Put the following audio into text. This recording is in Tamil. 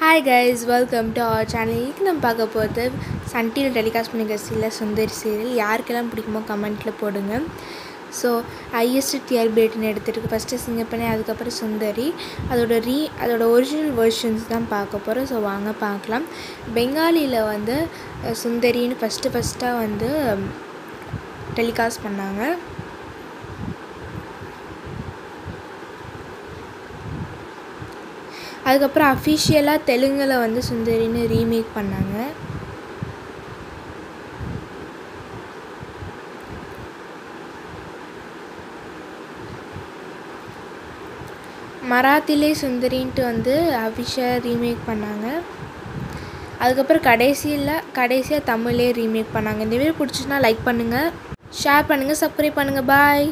Hi guys, welcome to our channel. இன்னைக்கு நம்ம பார்க்க போகிறது சன் டிவியில் டெலிகாஸ்ட் பண்ணிக்கிற சீரியல் சுந்தரி சீரியல். யாருக்கெல்லாம் பிடிக்குமோ கமெண்ட்டில் போடுங்க. ஸோ ஹையஸ்ட் டிஆர்பி ரேட்டிங் எடுத்துகிட்டு ஃபஸ்ட்டு சிங்கப்பெண்ணே, அதுக்கப்புறம் சுந்தரி. அதோட ஒரிஜினல் வெர்ஷன்ஸ் தான் பார்க்க போகிறோம். ஸோ வாங்க பார்க்கலாம். பெங்காலியில் வந்து சுந்தரின்னு ஃபஸ்ட்டாக வந்து டெலிகாஸ்ட் பண்ணாங்க. அதுக்கப்புறம் அஃபிஷியலாக தெலுங்கில் வந்து சுந்தரின்னு ரீமேக் பண்ணாங்க. மராத்திலே சுந்தரின்ட்டு வந்து அஃபிஷியலாக ரீமேக் பண்ணாங்க. அதுக்கப்புறம் கடைசியாக தமிழ்லேயே ரீமேக் பண்ணாங்க. இந்த வீடியோ பிடிச்சிச்சுன்னா லைக் பண்ணுங்கள், ஷேர் பண்ணுங்கள், சப்ஸ்கிரைப் பண்ணுங்கள். பாய்.